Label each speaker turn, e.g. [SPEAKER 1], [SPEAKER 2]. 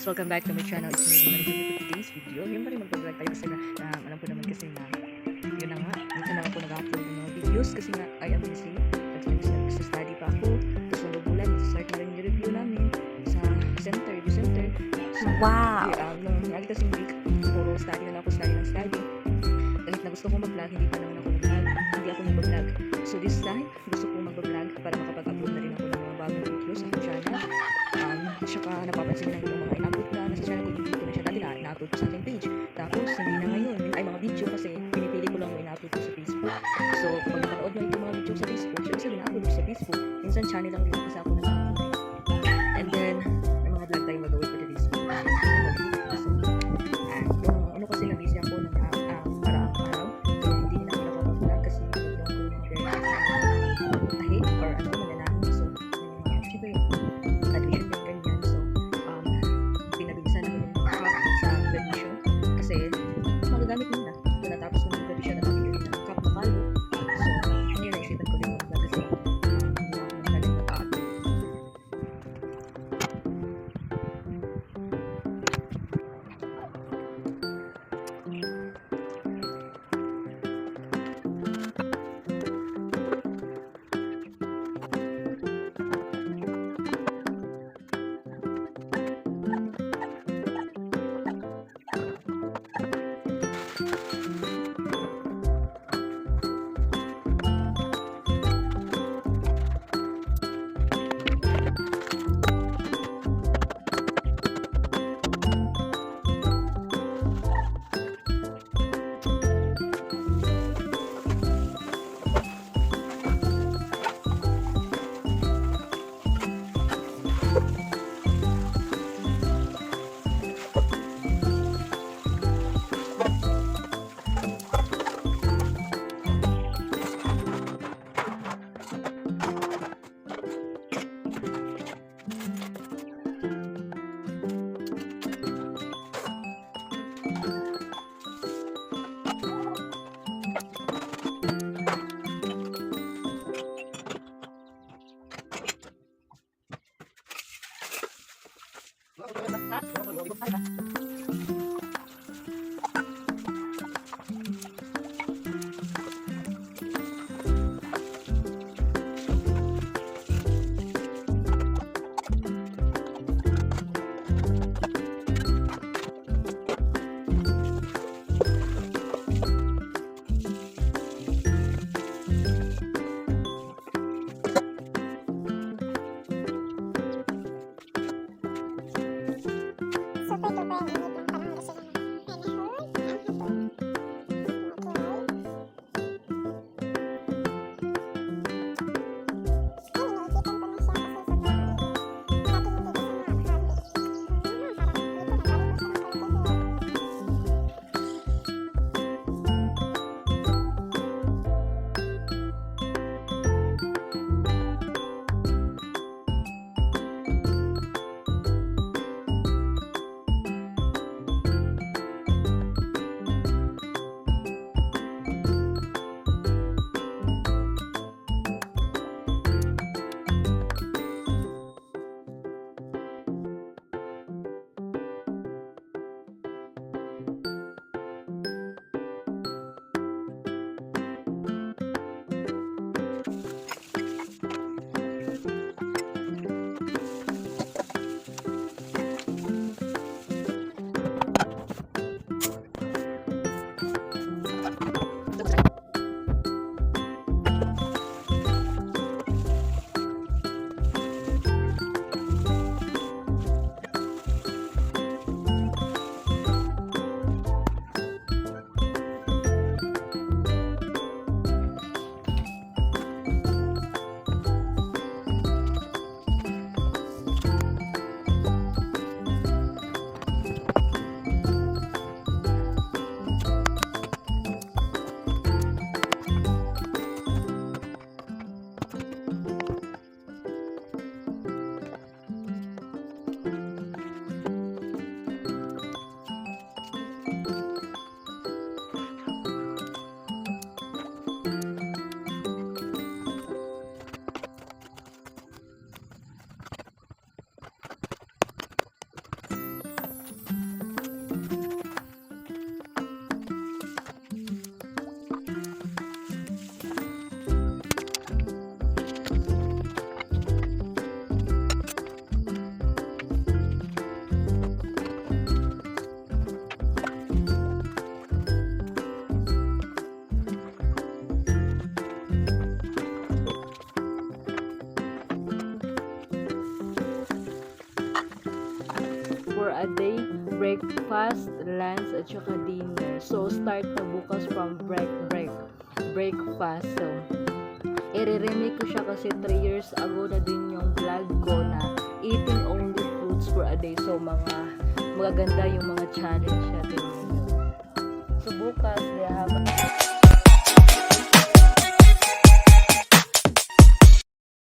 [SPEAKER 1] guys, welcome back to my channel. It's me, Marijo, for today's video. Yung pa rin mag-vlog tayo kasi alam ko naman kasi na yun na nga, minsan na ako nag-upload ng mga videos kasi nga I am busy. At nag-study pa ako. Tapos mag-ulan, start na rin yung review namin sa review center. So,
[SPEAKER 2] Wow!
[SPEAKER 1] lagi kasing week, puro study na lang ako, study ng study. Kahit na gusto kong mag-vlog, hindi pa naman ako mag-vlog. Hindi ako mag-vlog. So this time, gusto kong mag-vlog para makapag-upload na rin ako ng mga bagong videos sa aking channel. Tsaka napapansin na yung mga in-upload ko na sa channel ko, hindi ko na siya dati na-upload ko sa aking page. Tapos hindi na ngayon, ay mga video kasi pinipili ko lang yung in-upload ko sa Facebook. So kapag napanood mo yung mga video sa Facebook, syempre sabi na-upload ko sa Facebook. Minsan channel lang din kasi ako na-upload. And then, may mga vlog tayong mag-upload for today's video. So, yung ano kasi na-busy ako ng paraang araw. So, hindi na ako nakapag-vlog kasi nag-vlog ko yung mga tahi or ano, mananangin. So, syempre, admission din ganyan. So, pinabilisan ko yung cup sa graduation kasi magagamit mo na. Natapos ko yung graduation na nabili ng cup na kalo. So, hindi na naisipan ko din mag-vlog kasi hindi na ako magaling mag-upload.
[SPEAKER 2] a day, breakfast, lunch, at saka dinner. So, start na bukas from breakfast. So, i-remake ko siya kasi 3 years ago na din yung vlog ko na eating only fruits for a day. So, magaganda yung mga challenge natin. So, bukas, we have